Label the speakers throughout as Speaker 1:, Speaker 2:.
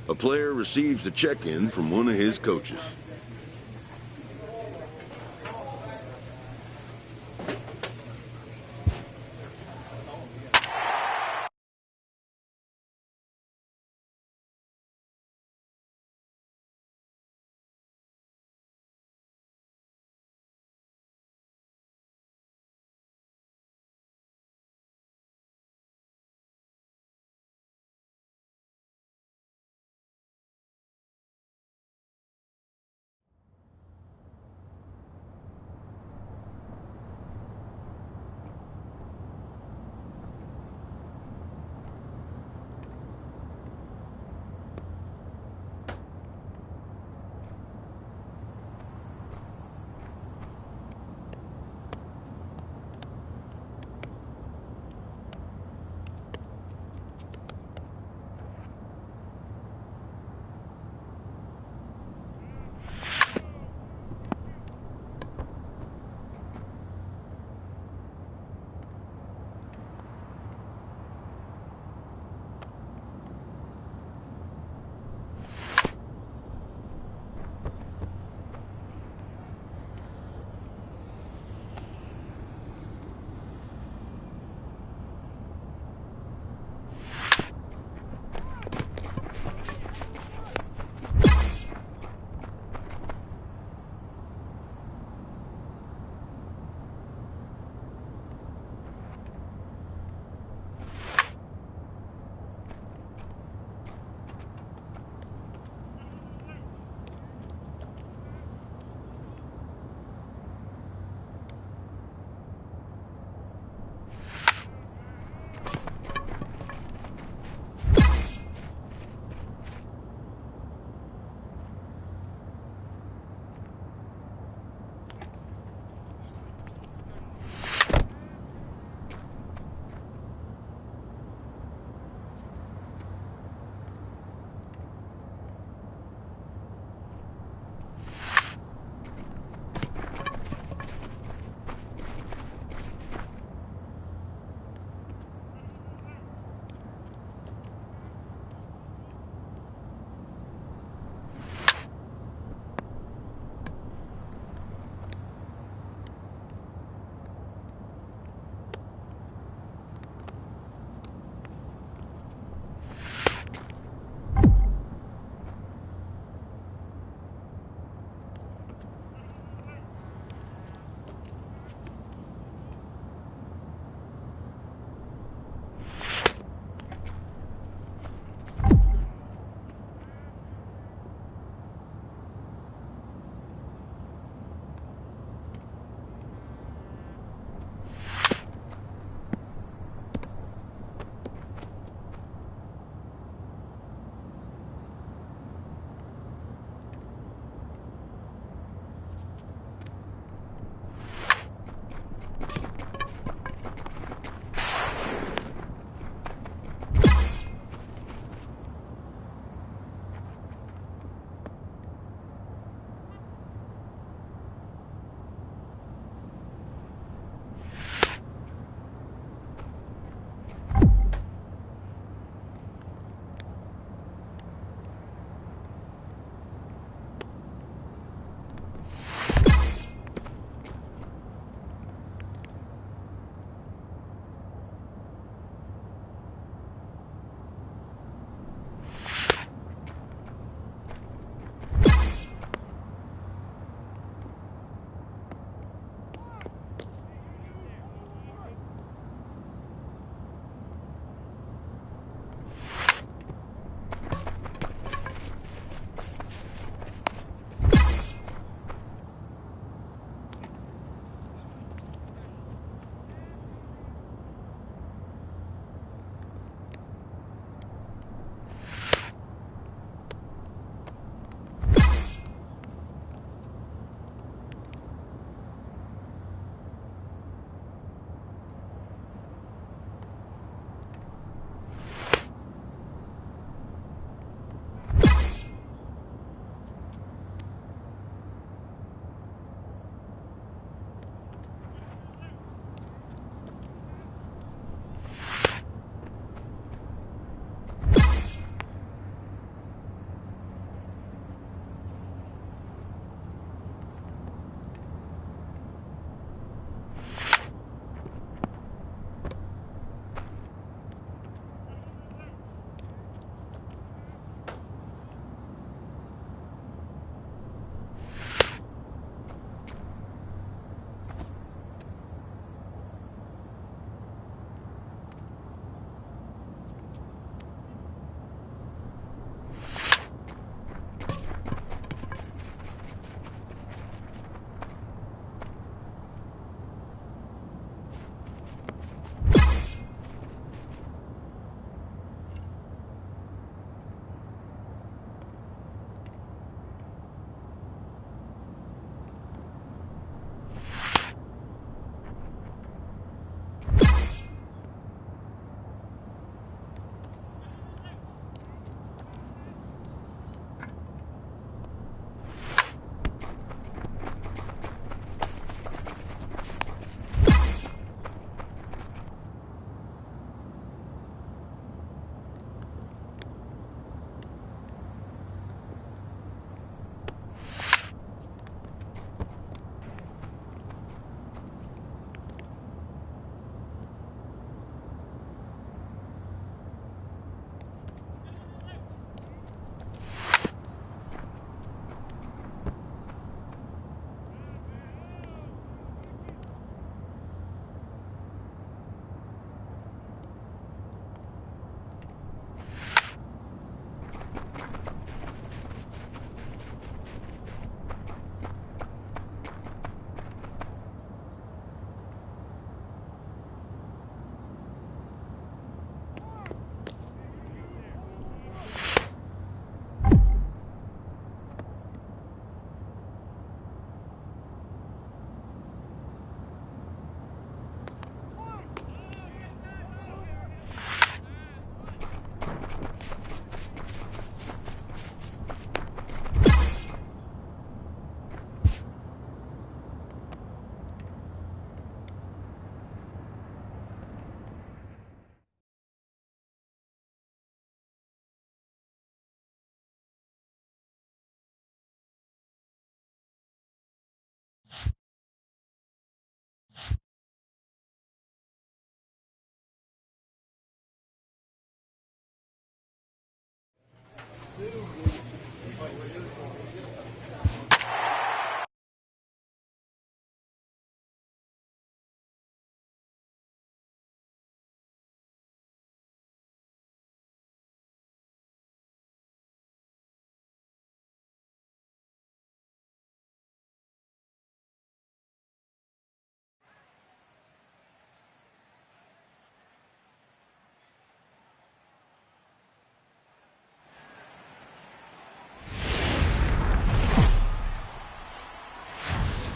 Speaker 1: A player receives a check-in from one of his coaches.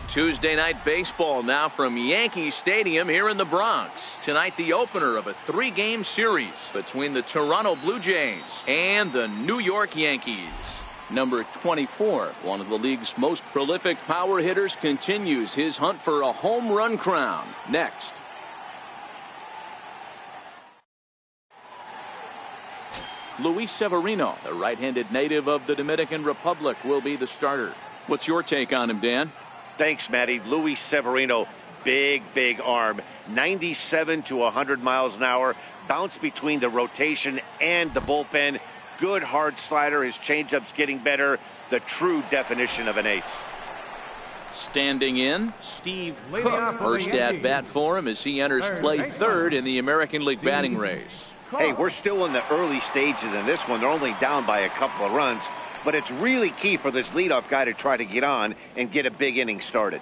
Speaker 2: Tuesday night baseball now from Yankee Stadium here in the Bronx. Tonight, the opener of a 3-game series between the Toronto Blue Jays and the New York Yankees. Number 24, one of the league's most prolific power hitters, continues his hunt for a home run crown. Next. Luis Severino, the right-handed native of the Dominican Republic, will be the starter. What's your take on him, Dan?
Speaker 3: Thanks, Matty. Luis Severino, big arm. 97 to 100 miles an hour. Bounce between the rotation and the bullpen. Good hard slider. His changeup's getting better. The true definition of an ace.
Speaker 2: Standing in, Steve Cook. First at bat for him as he enters play third in the American League batting race.
Speaker 3: Hey, we're still in the early stages in this one. They're only down by a couple of runs. But it's really key for this leadoff guy to try to get on and get a big inning started.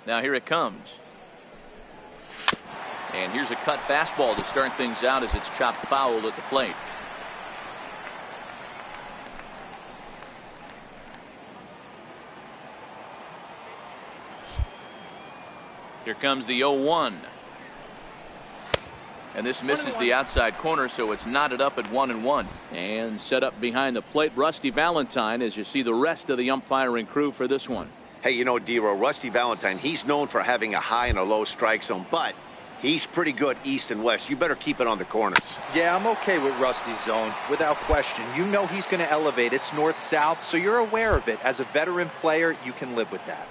Speaker 2: Now here it comes. And here's a cut fastball to start things out as it's chopped foul at the plate. Here comes the 0-1. And this misses the outside corner, so it's knotted up at 1-1. And set up behind the plate, Rusty Valentine, as you see the rest of the umpiring crew for this one.
Speaker 3: Hey, you know, Dero, Rusty Valentine, he's known for having a high and a low strike zone, but he's pretty good east and west. You better keep it on the corners.
Speaker 4: Yeah, I'm okay with Rusty's zone, without question. You know he's going to elevate. It's north-south, so you're aware of it. As a veteran player, you can live with that.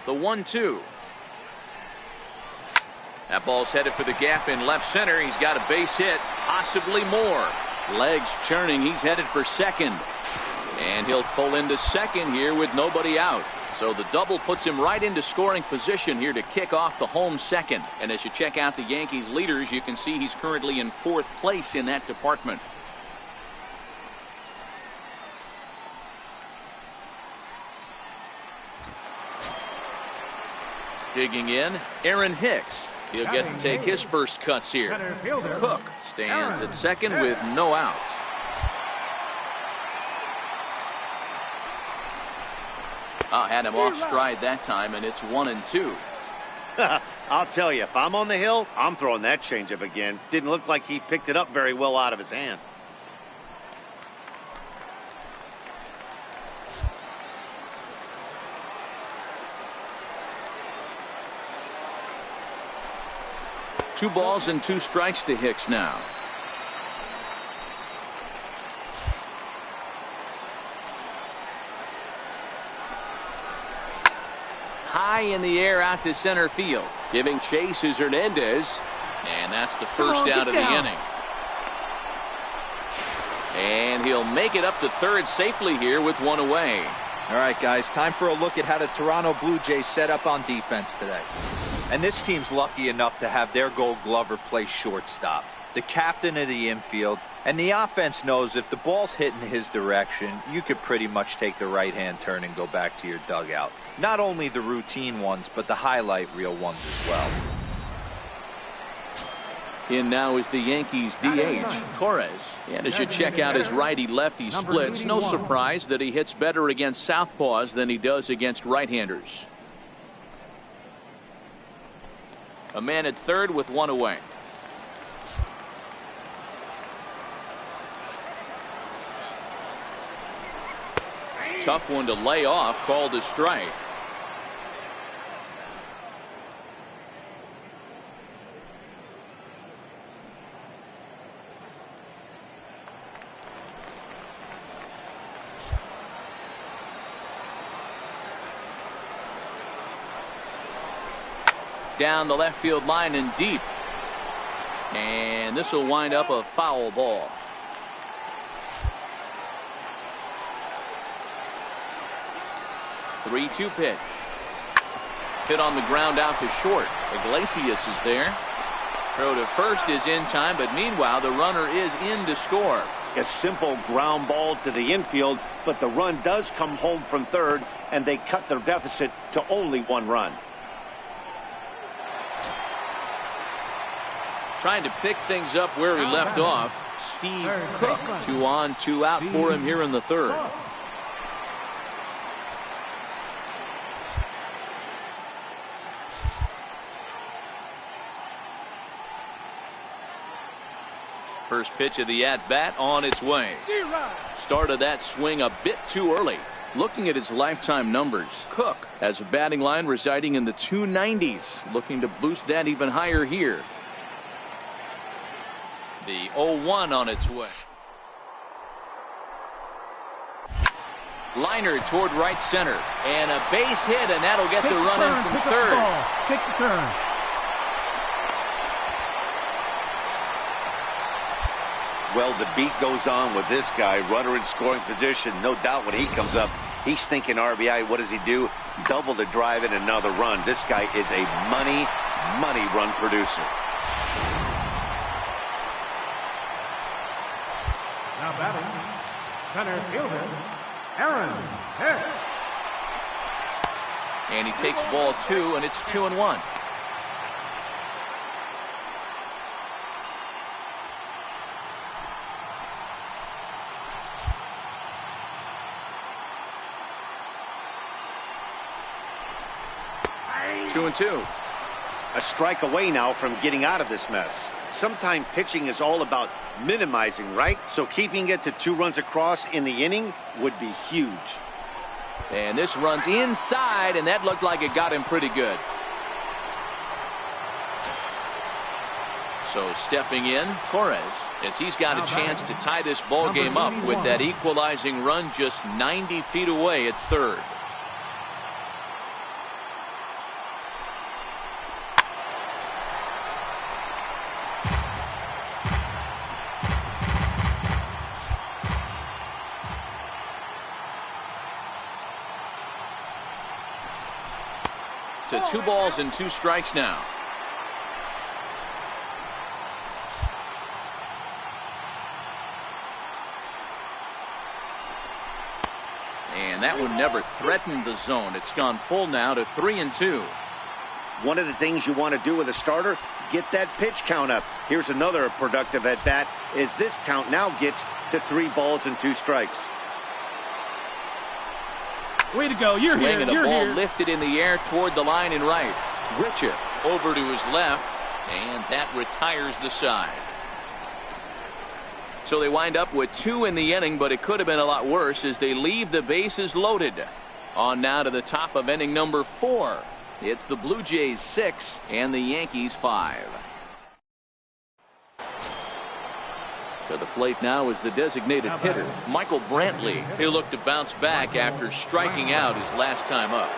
Speaker 2: The 1-2. That ball's headed for the gap in left center. He's got a base hit, possibly more. Legs churning. He's headed for second. And he'll pull into second here with nobody out. So the double puts him right into scoring position here to kick off the home second. And as you check out the Yankees leaders, you can see he's currently in 4th place in that department. Digging in, Aaron Hicks. He'll get to take his first cuts here. Cook stands at second with no outs. Had him off stride that time, and it's 1-2.
Speaker 3: I'll tell you, if I'm on the hill, I'm throwing that changeup again. Didn't look like he picked it up very well out of his hand.
Speaker 2: Two balls and 2 strikes to Hicks now. High in the air out to center field. Giving chase is Hernandez. And that's the first out of the inning. And he'll make it up to third safely here with 1 away.
Speaker 4: All right, guys, time for a look at how the Toronto Blue Jays set up on defense today. And this team's lucky enough to have their Gold Glover play shortstop, the captain of the infield, and the offense knows if the ball's hitting his direction, you could pretty much take the right-hand turn and go back to your dugout. Not only the routine ones, but the highlight reel ones as well.
Speaker 2: In now is the Yankees DH, Torres. And as you check out his righty-lefty splits, no surprise that he hits better against southpaws than he does against right-handers. A man at third with 1 away. Tough one to lay off, called a strike. Down the left field line and deep. And this will wind up a foul ball. The 3-2 pitch. Hit on the ground out to short. Iglesias is there. Throw to first is in time, but meanwhile the runner is in to score.
Speaker 3: A simple ground ball to the infield, but the run does come home from third, and they cut their deficit to only 1 run.
Speaker 2: Trying to pick things up where he left off. Steve Cook, 2 on, 2 out for him here in the third. First pitch of the at-bat on its way. Started that swing a bit too early. Looking at his lifetime numbers, Cook has a batting line residing in the 290s. Looking to boost that even higher here. The 0-1 on its way. Liner toward right center. And a base hit, and that'll get the run in from third.
Speaker 5: Take the turn.
Speaker 3: Well, the beat goes on with this guy. Runner in scoring position. No doubt when he comes up, he's thinking RBI. What does he do? Double the drive and another run. This guy is a money run producer.
Speaker 5: Now batting, center fielder, Aaron Hicks.
Speaker 2: And he takes ball 2, and it's 2-1. Two and 2.
Speaker 3: A strike away now from getting out of this mess. Sometimes pitching is all about minimizing, right? So keeping it to 2 runs across in the inning would be huge.
Speaker 2: And this runs inside, and that looked like it got him pretty good. So stepping in, Torres, as he's got a chance to tie this ball game up with that equalizing run just 90 feet away at third. To 2 balls and 2 strikes now. And that one never threatened the zone. It's gone full now to 3-2.
Speaker 3: One of the things you want to do with a starter, get that pitch count up. Here's another productive at bat, is this count now gets to 3 balls and 2 strikes.
Speaker 5: Way to go. You're
Speaker 2: Swing
Speaker 5: here.
Speaker 2: and a
Speaker 5: You're
Speaker 2: ball
Speaker 5: here.
Speaker 2: lifted in the air toward the line and right. Richard over to his left, and that retires the side. So they wind up with 2 in the inning, but it could have been a lot worse as they leave the bases loaded. On now to the top of inning number 4. It's the Blue Jays 6 and the Yankees 5. To the plate now is the designated hitter, Michael Brantley. He'll look to bounce back after striking out his last time up.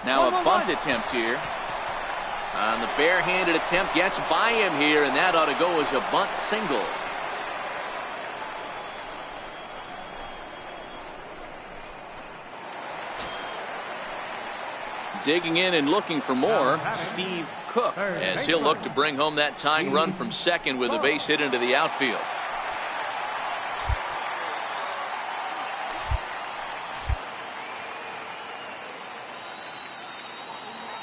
Speaker 2: Now a bunt attempt here. On the barehanded attempt, gets by him here, and that ought to go as a bunt single. Digging in and looking for more, Steve Cook, as he'll look to bring home that tying run from second with a base hit into the outfield.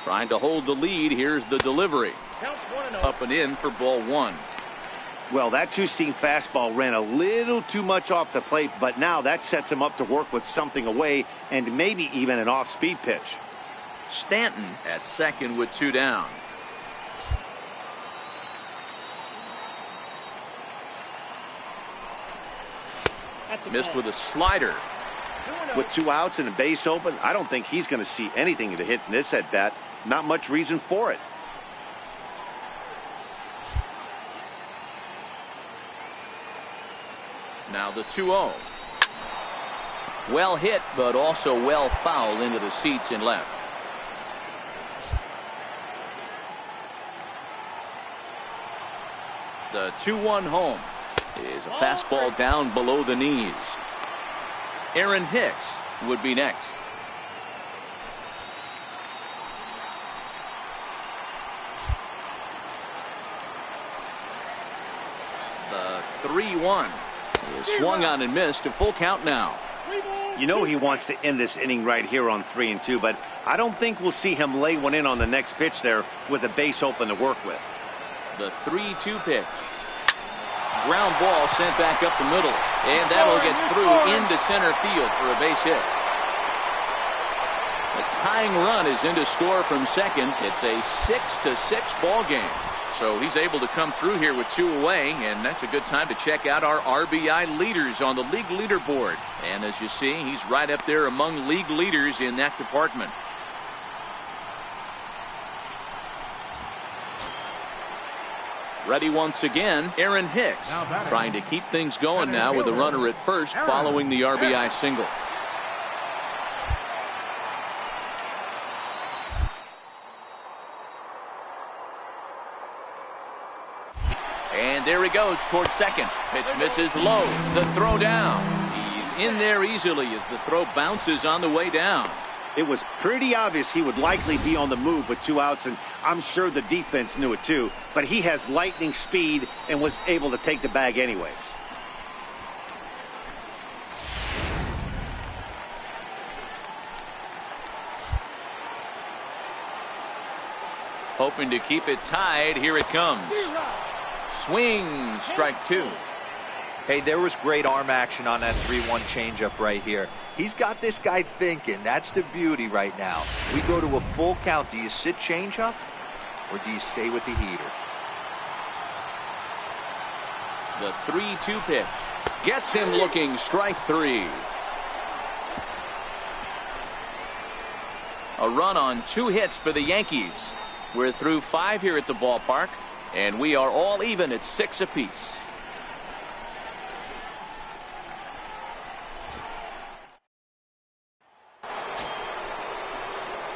Speaker 2: Trying to hold the lead. Here's the delivery. Up and in for ball 1.
Speaker 3: Well, that 2-seam fastball ran a little too much off the plate, but now that sets him up to work with something away and maybe even an off-speed pitch.
Speaker 2: Stanton at second with 2 down. Missed with a slider.
Speaker 3: With 2 outs and a base open, I don't think he's going to see anything to hit in this at bat. Not much reason for it.
Speaker 2: Now the 2-0. Well hit, but also well fouled into the seats and left. The 2-1 home is a fastball down below the knees. Aaron Hicks would be next. 3-1. He swung on and missed. A full count now.
Speaker 3: You know he wants to end this inning right here on 3-2, but I don't think we'll see him lay one in on the next pitch there with a base open to work with.
Speaker 2: The 3-2 pitch. Ground ball sent back up the middle, and that'll get through into center field for a base hit. The tying run is in to score from second. It's a 6-6 ball game. So he's able to come through here with 2 away, and that's a good time to check out our RBI leaders on the league leaderboard. And as you see, he's right up there among league leaders in that department. Ready once again, Aaron Hicks, trying to keep things going now with a runner at first following the RBI single. And there he goes towards second. Pitch misses low. The throw down. He's in there easily as the throw bounces on the way down.
Speaker 3: It was pretty obvious he would likely be on the move with 2 outs, and I'm sure the defense knew it too. But he has lightning speed and was able to take the bag anyways.
Speaker 2: Hoping to keep it tied. Here it comes. Swing, strike 2.
Speaker 4: Hey, there was great arm action on that 3-1 changeup right here. He's got this guy thinking. That's the beauty right now. We go to a full count. Do you sit changeup or do you stay with the heater?
Speaker 2: The 3-2 pitch gets him looking. Strike 3. A run on 2 hits for the Yankees. We're through 5 here at the ballpark, and we are all even at 6 apiece.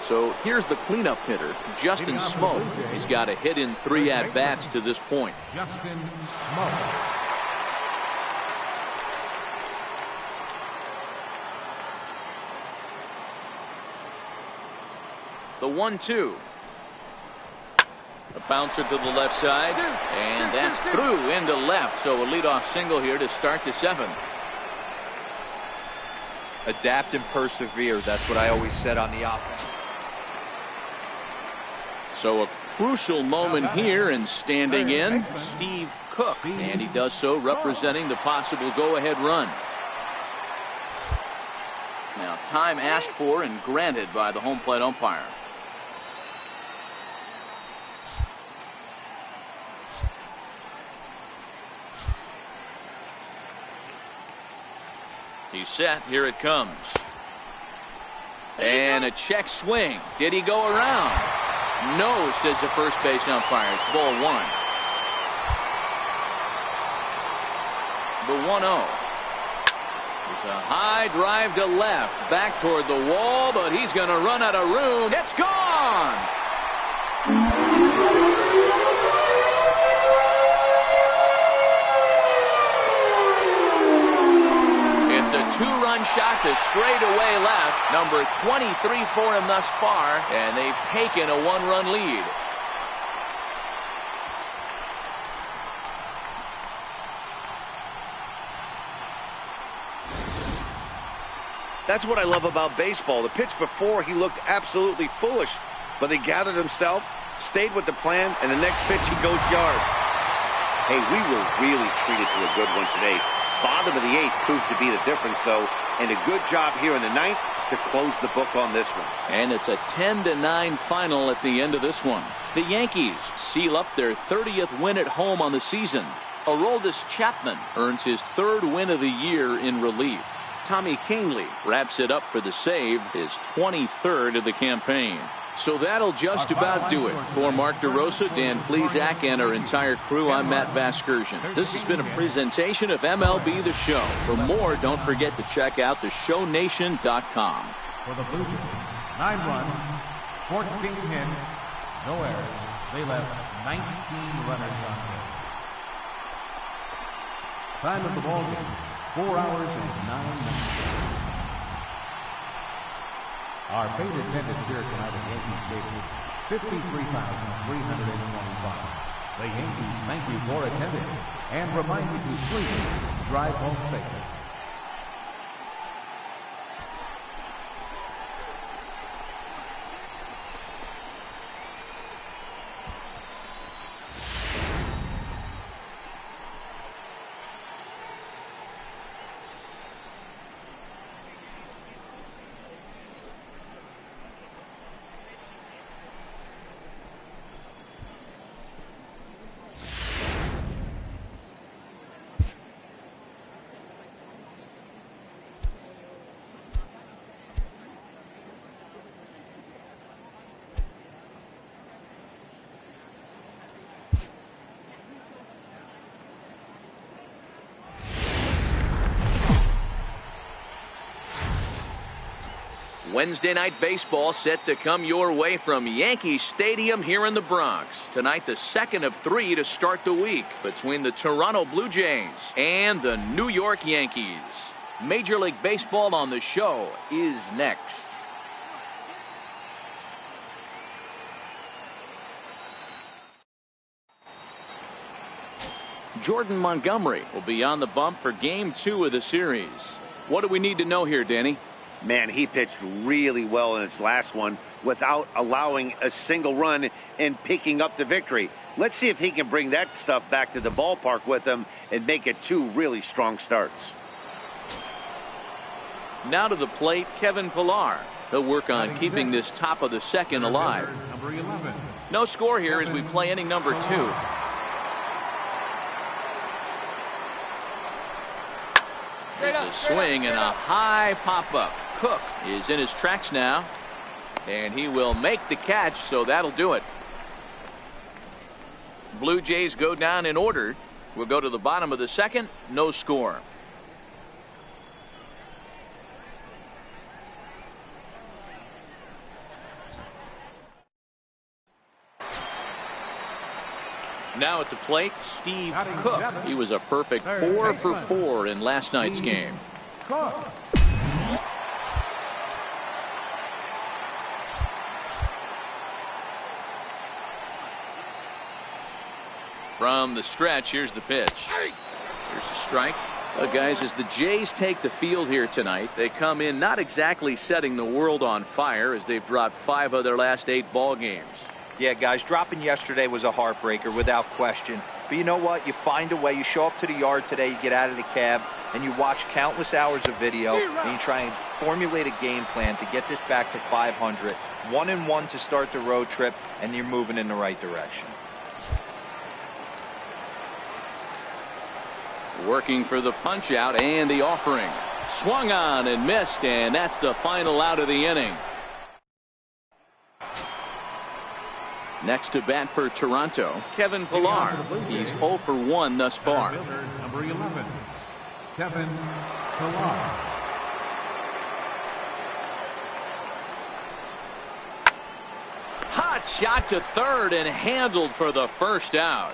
Speaker 2: So here's the cleanup hitter, Justin Smoke. He's got a hit in 3 at-bats to this point.
Speaker 5: Justin Smoke.
Speaker 2: The 1-2. A bouncer to the left side, and that's through into left. So a leadoff single here to start the 7th.
Speaker 4: Adapt and persevere. That's what I always said on the offense.
Speaker 2: So a crucial moment here, and standing in, Steve Cook, and he does so representing the possible go-ahead run. Now time asked for and granted by the home plate umpire. He's set. Here it comes. And a check swing. Did he go around? No, says the first base umpire. It's ball 1. The 1-0. It's a high drive to left. Back toward the wall, but he's going to run out of room. It's gone! It's a 2-run shot to straightaway left. Number 23 for him thus far, and they've taken a 1-run lead.
Speaker 3: That's what I love about baseball. The pitch before, he looked absolutely foolish, but he gathered himself, stayed with the plan, and the next pitch he goes yard. Hey, we were really treated to a good one today. Bottom of the 8th proved to be the difference, though, and a good job here in the 9th to close the book on this one.
Speaker 2: And it's a 10-9 final at the end of this one. The Yankees seal up their 30th win at home on the season. Aroldis Chapman earns his 3rd win of the year in relief. Tommy Kahnle wraps it up for the save, his 23rd of the campaign. So that'll just about do it. For Mark DeRosa, Dan Plesac, and our entire crew, I'm Matt Vasgersian. This has been a presentation of MLB The Show. For more, don't forget to check out theshownation.com.
Speaker 5: For the Blue Jays, 9 runs, 14 hits, no errors. They left 19 runners on base. Time of the ball game, 4 hours and 9 minutes. Our fate attendance here tonight at Yankee Stadium, 53,325. The Yankees thank you for attending and remind you to please drive home safely.
Speaker 2: Wednesday night baseball set to come your way from Yankee Stadium here in the Bronx. Tonight, the second of 3 to start the week between the Toronto Blue Jays and the New York Yankees. Major League Baseball on the show is next. Jordan Montgomery will be on the bump for Game 2 of the series. What do we need to know here, Danny?
Speaker 3: Man, he pitched really well in his last one without allowing a single run and picking up the victory. Let's see if he can bring that stuff back to the ballpark with him and make it 2 really strong starts.
Speaker 2: Now to the plate, Kevin Pillar. He'll work on keeping this top of the second alive.
Speaker 5: Number 11.
Speaker 2: No score here as we play inning number 2. There's a swing and a high pop-up. Cook is in his tracks now, and he will make the catch, so that'll do it. Blue Jays go down in order. We'll go to the bottom of the second. No score. Now at the plate, Steve Cook. He was a perfect 4 for 4 in last night's game.
Speaker 5: Cook.
Speaker 2: From the stretch, here's the pitch. Here's a strike. Well, guys, as the Jays take the field here tonight, they come in not exactly setting the world on fire as they've dropped 5 of their last 8 ball games.
Speaker 4: Yeah, guys, dropping yesterday was a heartbreaker without question. But you know what? You find a way. You show up to the yard today, you get out of the cab, and you watch countless hours of video, and you try and formulate a game plan to get this back to 500. 1-1 to start the road trip, and you're moving in the right direction.
Speaker 2: Working for the punch out and the offering. Swung on and missed, and that's the final out of the inning. Next to bat for Toronto, Kevin Pillar. He's 0 for 1 thus far.
Speaker 5: Number 11, Kevin Pillar.
Speaker 2: Hot shot to third and handled for the first out.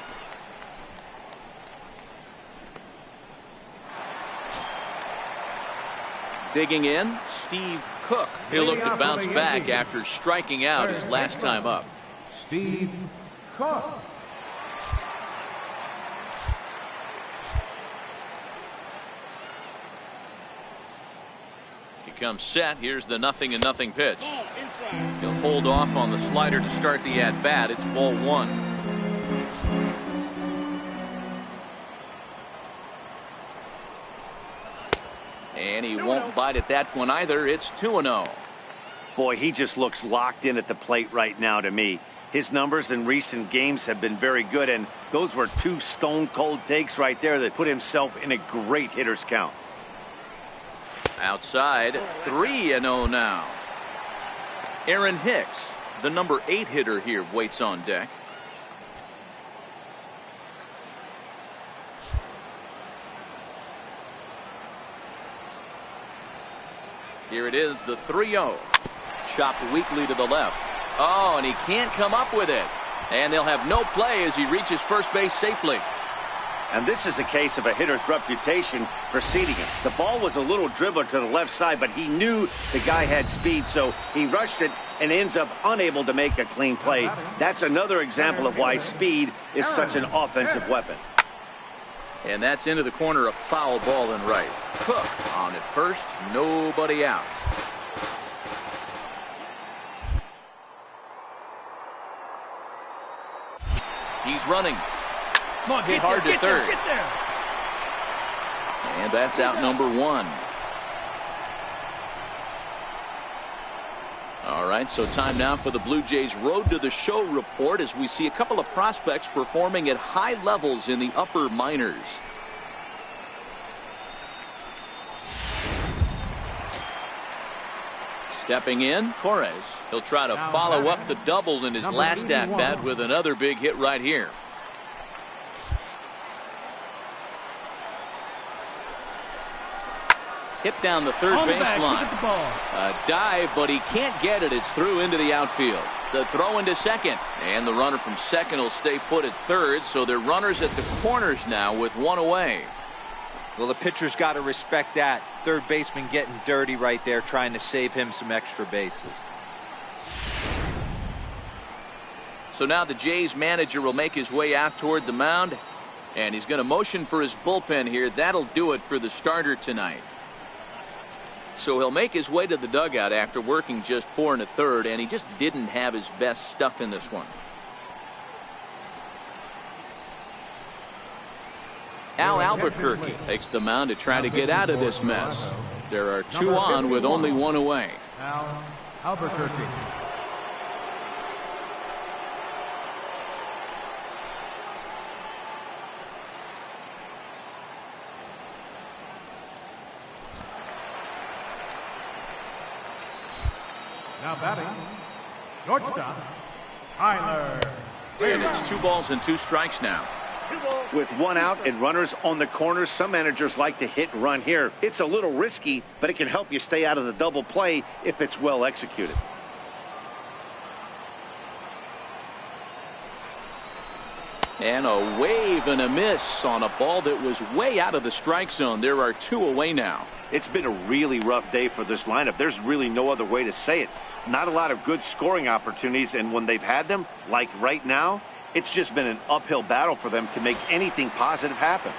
Speaker 2: Digging in, Steve Cook. He'll look to bounce back after striking out his last time up.
Speaker 5: Steve Cook.
Speaker 2: He comes set. Here's the 0-0 pitch. He'll hold off on the slider to start the at-bat. It's ball 1. And he won't bite at that one either. It's 2-0.
Speaker 3: Boy, he just looks locked in at the plate right now to me. His numbers in recent games have been very good, and those were 2 stone-cold takes right there that put himself in a great hitter's count.
Speaker 2: Outside, 3-0 now. Aaron Hicks, the number 8 hitter here, waits on deck. Here it is, the 3-0. Chopped weakly to the left. Oh, and he can't come up with it. And they'll have no play as he reaches first base safely.
Speaker 3: And this is a case of a hitter's reputation preceding him. The ball was a little dribbler to the left side, but he knew the guy had speed, so he rushed it and ends up unable to make a clean play. That's another example of why speed is such an offensive weapon.
Speaker 2: And that's into the corner, a foul ball in right. Cook on at first, nobody out. He's running.
Speaker 6: Come on,
Speaker 2: hit hard to third.
Speaker 6: Get there.
Speaker 2: And that's out number one. All right, so time now for the Blue Jays Road to the Show report as we see a couple of prospects performing at high levels in the upper minors. Stepping in, Torres. He'll try to follow up the double in his last at-bat with another big hit right here. Hit down the third baseline. A dive, but he can't get it. It's through into the outfield. The throw into second. And the runner from second will stay put at third, so they're runners at the corners now with one away.
Speaker 4: Well, the pitcher's got to respect that. Third baseman getting dirty right there, trying to save him some extra bases.
Speaker 2: So now the Jays manager will make his way out toward the mound, and he's going to motion for his bullpen here. That'll do it for the starter tonight. So he'll make his way to the dugout after working just 4 1/3, and he just didn't have his best stuff in this one. Al Albuquerque takes the mound to try to get out of this mess. There are 2 on with only 1 away.
Speaker 5: Al Albuquerque. Now batting, shortstop, Tyler.
Speaker 2: And it's 2 balls and 2 strikes now.
Speaker 3: With 1 out and runners on the corners, some managers like to hit and run here. It's a little risky, but it can help you stay out of the double play if it's well executed.
Speaker 2: And a wave and a miss on a ball that was way out of the strike zone. There are 2 away now.
Speaker 3: It's been a really rough day for this lineup. There's really no other way to say it. Not a lot of good scoring opportunities, and when they've had them, like right now, it's just been an uphill battle for them to make anything positive happen.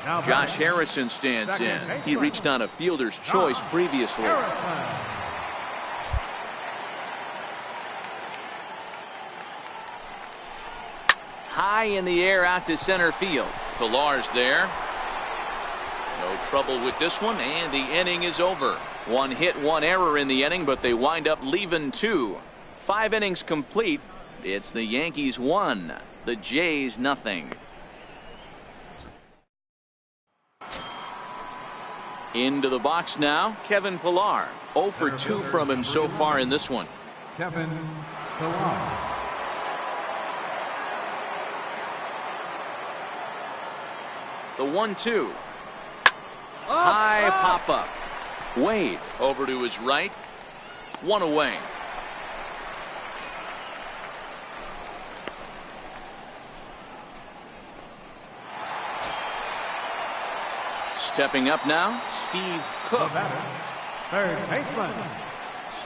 Speaker 2: Josh Harrison stands in. He reached on a fielder's choice previously. High in the air out to center field. Pilar's there. No trouble with this one, and the inning is over. 1 hit, 1 error in the inning, but they wind up leaving 2. 5 innings complete. It's the Yankees 1, the Jays nothing. Into the box now, Kevin Pillar. 0 for 2 from him so far in this one.
Speaker 5: Kevin Pillar.
Speaker 2: The 1-2. High pop up. Wade over to his right. 1 away. Stepping up now, Steve Cook.
Speaker 5: Third baseman,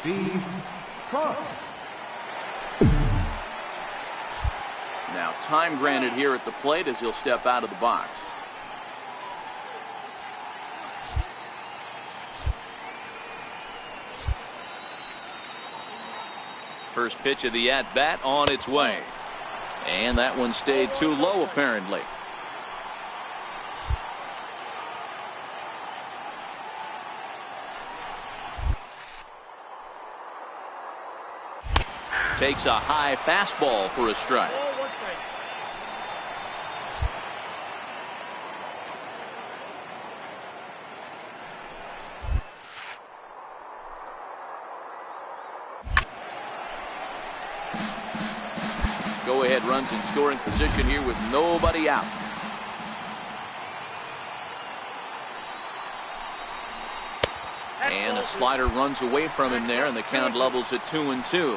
Speaker 5: Steve Cook.
Speaker 2: Now time granted here at the plate as he'll step out of the box. First pitch of the at-bat on its way. And that one stayed too low apparently. Takes a high fastball for a strike. Go ahead runs in scoring position here with nobody out. And a slider runs away from him there, and the count levels at 2-2.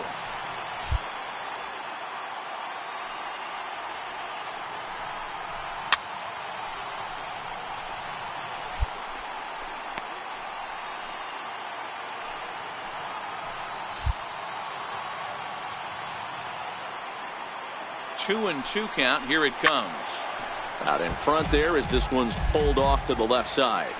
Speaker 2: 2-2 count. Here it comes. Out in front there as this one's pulled off to the left side.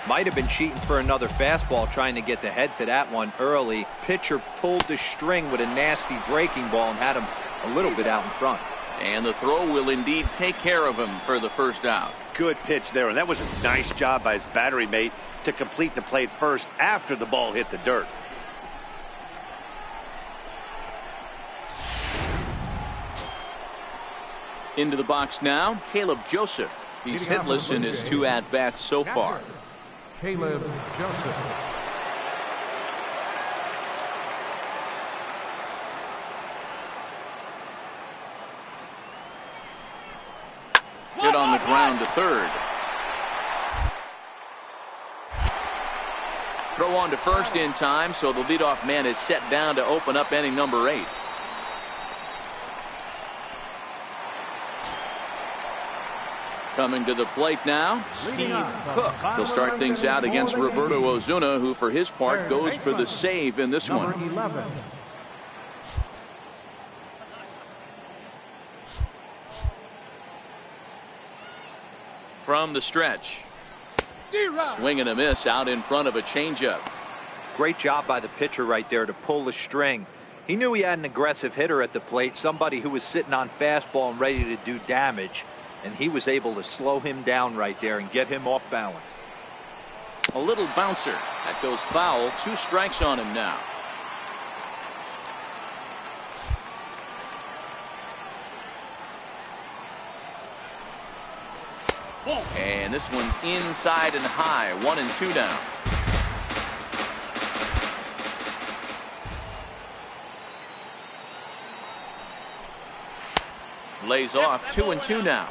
Speaker 4: Might have been cheating for another fastball, trying to get the head to that one early. Pitcher pulled the string with a nasty breaking ball and had him a little bit out in front.
Speaker 2: And the throw will indeed take care of him for the first out.
Speaker 3: Good pitch there, and that was a nice job by his battery mate to complete the play first after the ball hit the dirt.
Speaker 2: Into the box now, Caleb Joseph. He's hitless in his 2 at-bats so far.
Speaker 5: Caleb Joseph.
Speaker 2: Hit on the ground to third. Throw on to first in time, so the leadoff man is set down to open up inning number 8. Coming to the plate now, Steve Cook. He'll start things out against Roberto Osuna, who for his part goes for the save in this one.
Speaker 5: 11.
Speaker 2: From the stretch. Swing and a miss out in front of a changeup.
Speaker 4: Great job by the pitcher right there to pull the string. He knew he had an aggressive hitter at the plate, somebody who was sitting on fastball and ready to do damage. And he was able to slow him down right there and get him off balance.
Speaker 2: A little bouncer. That goes foul. 2 strikes on him now. And this one's inside and high. 1-2 now. Lays off. 2-2 now.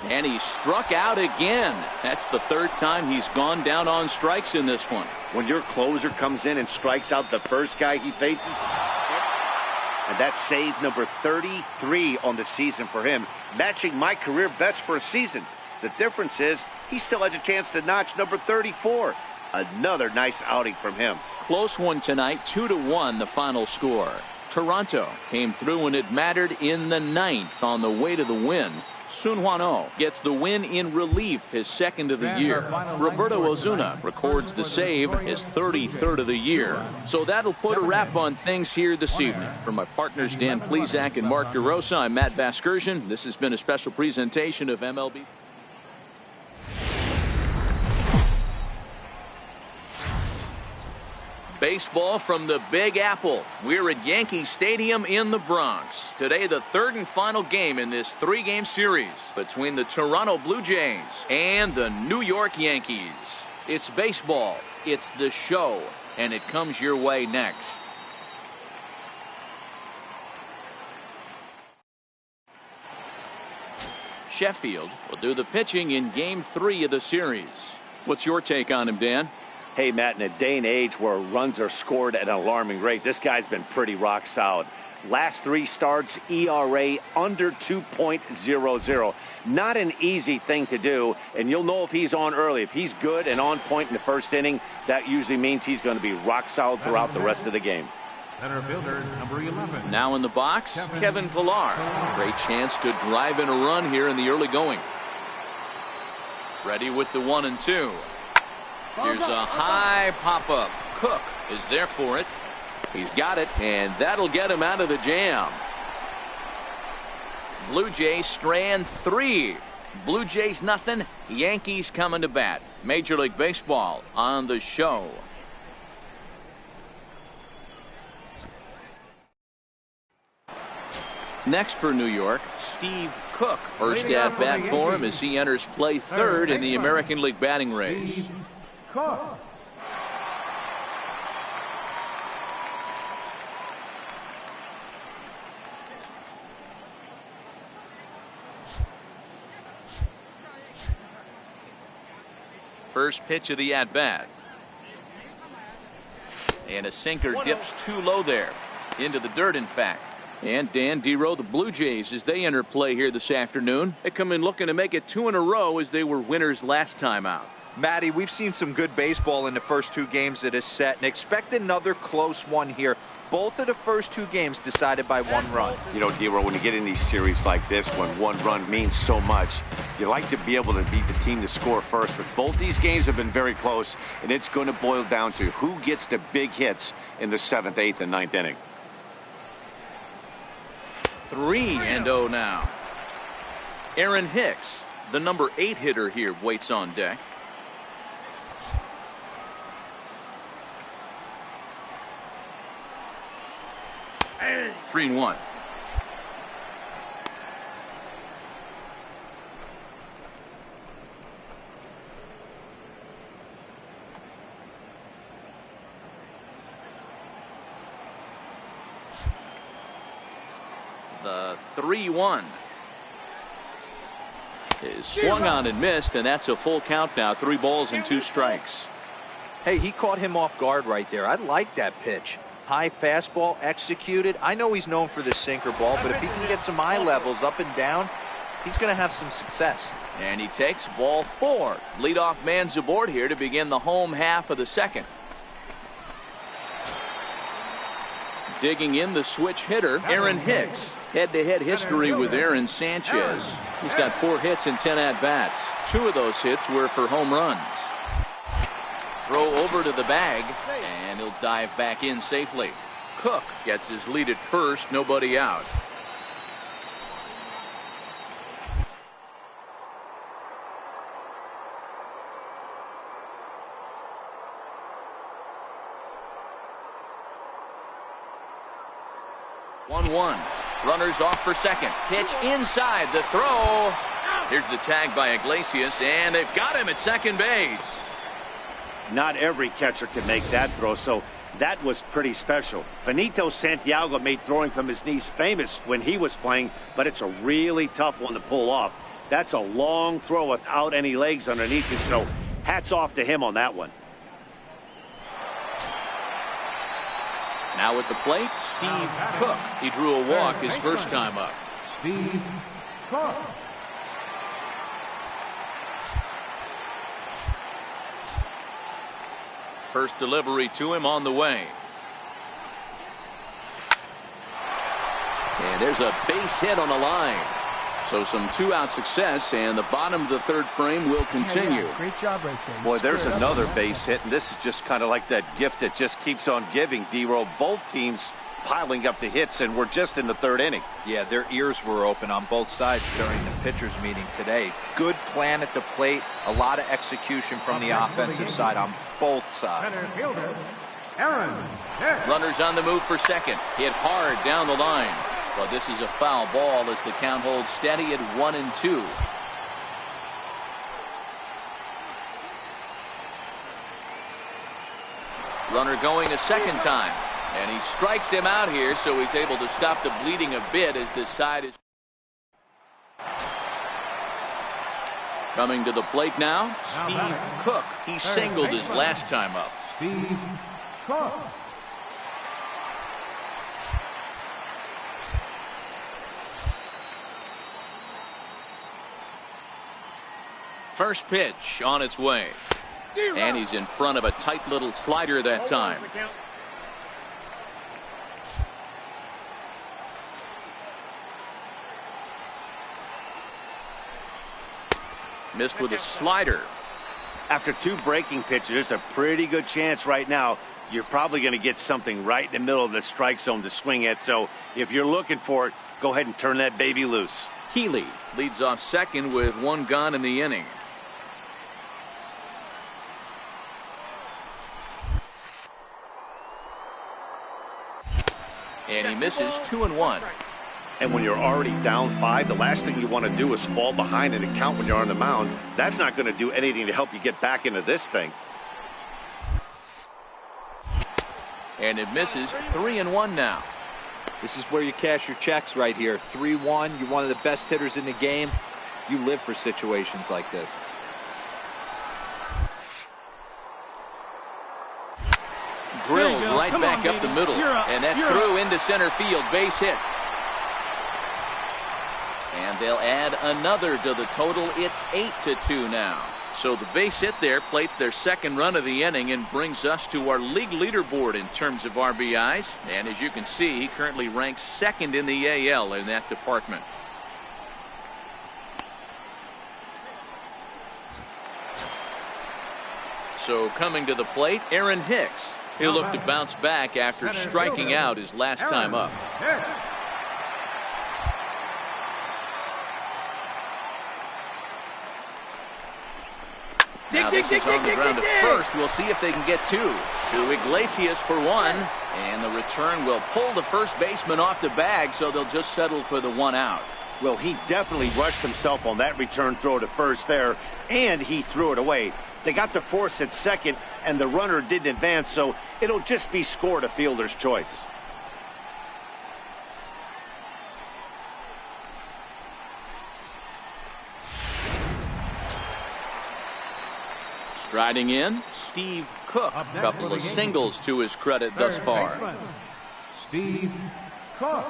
Speaker 2: And he struck out again. That's the 3rd time he's gone down on strikes in this one.
Speaker 3: When your closer comes in and strikes out the first guy he faces, and that's save number 33 on the season for him, matching my career best for a season. The difference is he still has a chance to notch number 34. Another nice outing from him.
Speaker 2: Close one tonight, 2-1 the final score. Toronto came through when it mattered in the 9th on the way to the win. Sun Hwan-oh gets the win in relief, his 2nd of the year. Roberto Osuna records the save, his 33rd of the year. So that'll put a wrap on things here this evening. For my partners Dan Plesac and Mark DeRosa, I'm Matt Vasgersian. This has been a special presentation of MLB. Baseball from the Big Apple. We're at Yankee Stadium in the Bronx. Today, the 3rd and final game in this 3-game series between the Toronto Blue Jays and the New York Yankees. It's baseball, it's the show, and it comes your way next. Sheffield will do the pitching in Game 3 of the series. What's your take on him, Dan?
Speaker 3: Hey, Matt, in a day and age where runs are scored at an alarming rate, this guy's been pretty rock solid. Last 3 starts, ERA under 2.00. Not an easy thing to do, and you'll know if he's on early. If he's good and on point in the 1st inning, that usually means he's going to be rock solid throughout the rest of the game.
Speaker 5: Center fielder, number 11.
Speaker 2: Now in the box, Kevin Pillar. Great chance to drive in a run here in the early going. Ready with the 1-2. Here's a high pop-up. Cook is there for it. He's got it, and that'll get him out of the jam. Blue Jays strand 3. Blue Jays nothing. Yankees coming to bat. Major League Baseball on the show. Next for New York, Steve Cook. First at bat for him as he enters play 3rd in the American League batting race.
Speaker 5: Cook.
Speaker 2: First pitch of the at-bat. And a sinker dips too low there. Into the dirt, in fact. And Dan Dero, the Blue Jays, as they enter play here this afternoon, they come in looking to make it 2 in a row as they were winners last time out.
Speaker 4: Matty, we've seen some good baseball in the first 2 games of this set, and expect another close one here. Both of the first 2 games decided by 1 run.
Speaker 3: You know, D-Roll, when you get in these series like this, when 1 run means so much, you like to be able to beat the team to score first. But both these games have been very close, and it's going to boil down to who gets the big hits in the 7th, 8th, and 9th inning.
Speaker 2: 3-0 now. Aaron Hicks, the number 8 hitter here, waits on deck.
Speaker 5: Hey.
Speaker 2: 3-1. The 3-1 is swung on and missed, and that's a full count now. 3 balls and 2 strikes.
Speaker 4: Hey, he caught him off guard right there. I like that pitch. High fastball executed. I know he's known for this sinker ball, but if he can get some eye levels up and down, he's going to have some success.
Speaker 2: And he takes ball 4. Leadoff man's aboard here to begin the home half of the 2nd. Digging in the switch hitter, Aaron Hicks. Head-to-head history with Aaron Sanchez. He's got 4 hits and 10 at-bats. 2 of those hits were for home runs. Throw over to the bag, and he'll dive back in safely. Cook gets his lead at first, nobody out. One. Runners off for second. Pitch inside. The throw. Here's the tag by Iglesias, and they've got him at second base.
Speaker 3: Not every catcher can make that throw, so that was pretty special. Benito Santiago made throwing from his knees famous when he was playing, but it's a really tough one to pull off. That's a long throw without any legs underneath it, so hats off to him on that one.
Speaker 2: Now at the plate, Steve Cook. He drew a walk his first time up.
Speaker 5: Steve Cook.
Speaker 2: First delivery to him on the way. And there's a base hit on the line. So some 2-out success, and the bottom of the 3rd frame will continue.
Speaker 6: Yeah. Great job right there.
Speaker 3: Boy, there's another base hit, and this is just kind of like that gift that just keeps on giving, D-Roll. Both teams piling up the hits, and we're just in the 3rd inning.
Speaker 4: Yeah, their ears were open on both sides during the pitchers meeting today. Good plan at the plate, a lot of execution from the offensive side on both sides.
Speaker 5: Center fielder, Aaron Hicks.
Speaker 2: Runners on the move for second. Hit hard down the line. But this is a foul ball as the count holds steady at 1-2. Runner going a second time. And he strikes him out here, so he's able to stop the bleeding a bit as this side is. Coming to the plate now, Steve Cook. He singled his last time up.
Speaker 5: Steve Cook.
Speaker 2: First pitch on its way. And he's in front of a tight little slider that time. Missed with a slider.
Speaker 3: After 2 breaking pitches, there's a pretty good chance right now you're probably going to get something right in the middle of the strike zone to swing at. So if you're looking for it, go ahead and turn that baby loose.
Speaker 2: Healy leads off second with 1 gone in the inning. And he misses 2-1.
Speaker 3: And when you're already down 5, the last thing you want to do is fall behind in the count when you're on the mound. That's not going to do anything to help you get back into this thing.
Speaker 2: And it misses 3-1 now.
Speaker 4: This is where you cash your checks right here. 3-1. You're one of the best hitters in the game. You live for situations like this.
Speaker 2: Drilled right back up the middle. And that's through into center field. Base hit. And they'll add another to the total. It's 8-2 now. So the base hit there plates their second run of the inning and brings us to our league leaderboard in terms of RBIs. And as you can see, he currently ranks second in the AL in that department. So coming to the plate, Aaron Hicks. He'll look to bounce back after striking out his last time up. Now this is on the ground at first. We'll see if they can get two. To Iglesias for one. And the return will pull the first baseman off the bag, so they'll just settle for the one out.
Speaker 3: Well, he definitely rushed himself on that return throw to first there, and he threw it away. They got the force at second, and the runner didn't advance, so it'll just be scored a fielder's choice.
Speaker 2: Striding in, Steve Cook. A couple of singles to his credit thus far.
Speaker 5: Steve Cook.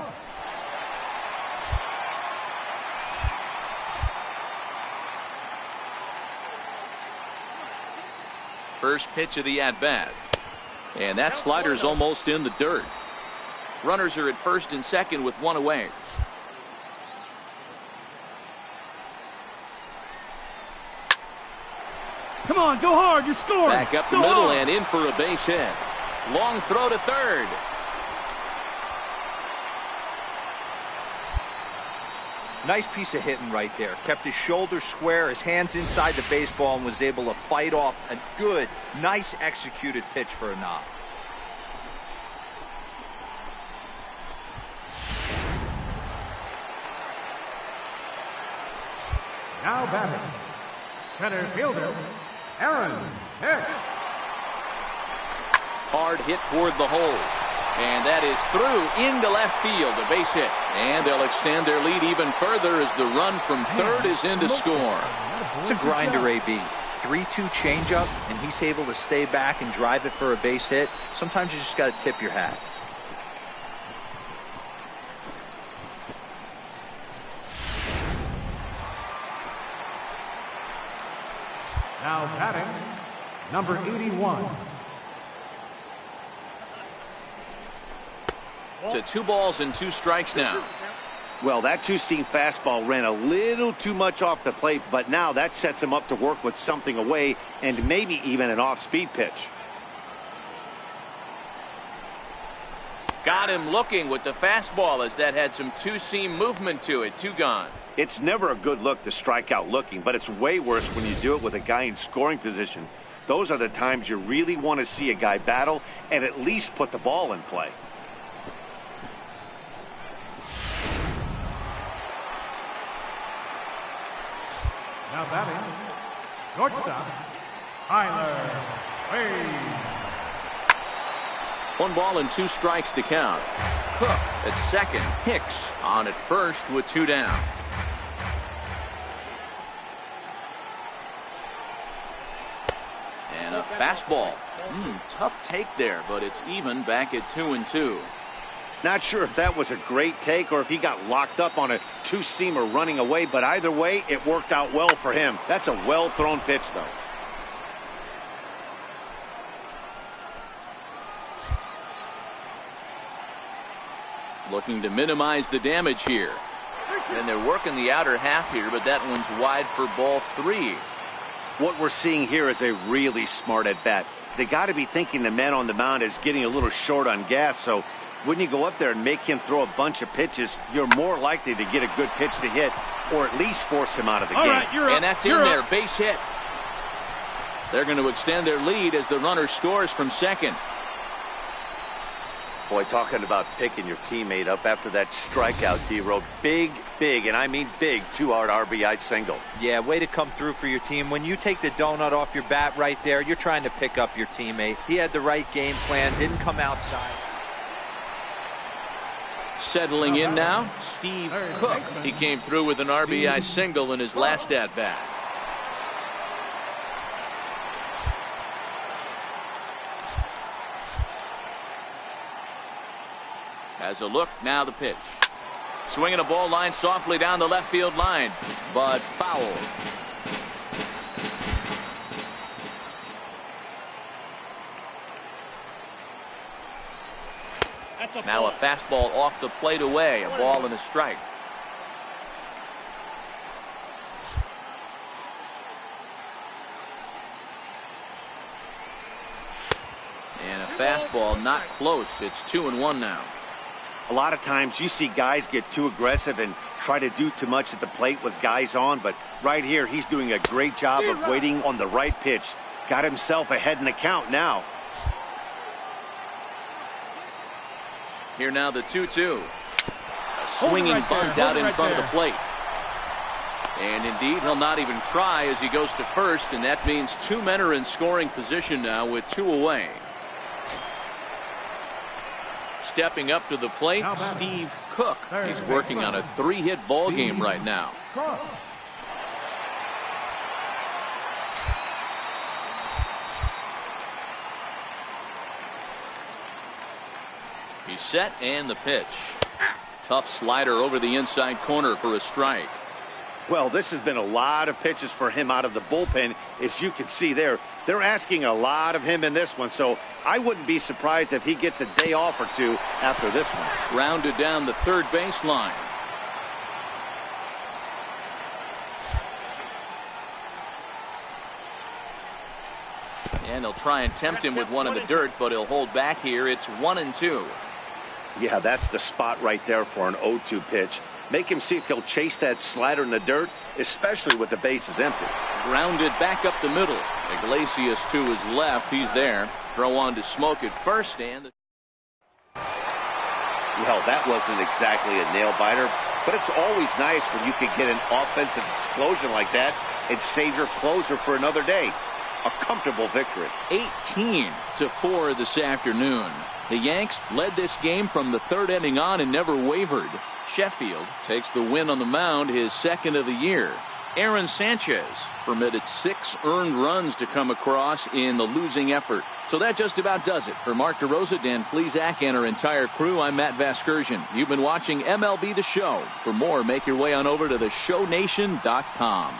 Speaker 2: First pitch of the at-bat. And that slider's almost in the dirt. Runners are at first and second with one away.
Speaker 5: Come on, go hard, you're scoring.
Speaker 2: Back up the middle and in for a base hit. Long throw to third.
Speaker 4: Nice piece of hitting right there. Kept his shoulders square, his hands inside the baseball, and was able to fight off a good, nice executed pitch for a knock.
Speaker 5: Now batting, center fielder, Aaron Hicks.
Speaker 2: Hard hit toward the hole. And that is through into left field, a base hit. And they'll extend their lead even further as the run from third is in to score.
Speaker 4: It's a grinder, AB. 3-2 changeup, and he's able to stay back and drive it for a base hit. Sometimes you just got to tip your hat.
Speaker 5: Now batting, number 81.
Speaker 2: To 2 balls and 2 strikes now.
Speaker 3: Well, that two-seam fastball ran a little too much off the plate, but now that sets him up to work with something away and maybe even an off-speed pitch.
Speaker 2: Got him looking with the fastball as that had some two-seam movement to it. 2 gone.
Speaker 3: It's never a good look to strike out looking, but it's way worse when you do it with a guy in scoring position. Those are the times you really want to see a guy battle and at least put the ball in play.
Speaker 5: Now batting, shortstop, Tyler Wade.
Speaker 2: 1 ball and 2 strikes to count. Cook at second. Hicks on at first with 2 down. And a fastball. Tough take there, but it's even back at 2-2.
Speaker 3: Not sure if that was a great take or if he got locked up on a two-seamer running away, but either way, it worked out well for him. That's a well-thrown pitch, though.
Speaker 2: Looking to minimize the damage here. And they're working the outer half here, but that one's wide for ball 3.
Speaker 3: What we're seeing here is a really smart at-bat. They got to be thinking the man on the mound is getting a little short on gas, so when you go up there and make him throw a bunch of pitches, you're more likely to get a good pitch to hit or at least force him out of the game.
Speaker 5: Right,
Speaker 2: and that's in there, base hit. They're going to extend their lead as the runner scores from second.
Speaker 3: Boy, talking about picking your teammate up after that strikeout, D-Row. Big, and I mean big, 2-out RBI single.
Speaker 4: Yeah, way to come through for your team. When you take the donut off your bat right there, you're trying to pick up your teammate. He had the right game plan, didn't come outside.
Speaker 2: Settling in now, Steve Cook. He came through with an RBI single in his last at-bat. Has a look, now the pitch. Swinging a ball line softly down the left field line, but foul. Now a fastball off the plate away, a ball and a strike. And a fastball not close. It's 2-1 now.
Speaker 3: A lot of times you see guys get too aggressive and try to do too much at the plate with guys on, but right here he's doing a great job of waiting on the right pitch. Got himself ahead in the count now.
Speaker 2: Here now the 2-2. A swinging bunt out in front of the plate. And indeed, he'll not even try as he goes to first, and that means two men are in scoring position now with two away. Stepping up to the plate, Steve Cook. He's working on a 3-hit ball game right now. He's set and the pitch. Tough slider over the inside corner for a strike.
Speaker 3: Well, this has been a lot of pitches for him out of the bullpen. As you can see there, they're asking a lot of him in this one, so I wouldn't be surprised if he gets a day off or two after this one.
Speaker 2: Rounded down the third baseline. And he'll try and tempt him with one in the dirt, but he'll hold back here. It's 1-2.
Speaker 3: Yeah, that's the spot right there for an 0-2 pitch. Make him see if he'll chase that slider in the dirt, especially with the bases empty.
Speaker 2: Grounded back up the middle. Iglesias to his left. He's there. Throw on to Smoke at first. And
Speaker 3: well, that wasn't exactly a nail biter, but it's always nice when you can get an offensive explosion like that and save your closer for another day. A comfortable victory.
Speaker 2: 18-4 this afternoon. The Yanks led this game from the third inning on and never wavered. Sheffield takes the win on the mound, his second of the year. Aaron Sanchez permitted 6 earned runs to come across in the losing effort. So that just about does it. For Mark DeRosa, Dan Plesac, and our entire crew, I'm Matt Vasgersian. You've been watching MLB The Show. For more, make your way on over to theshownation.com.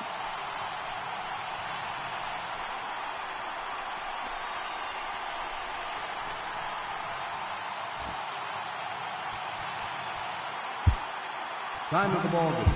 Speaker 5: Time of the ball game.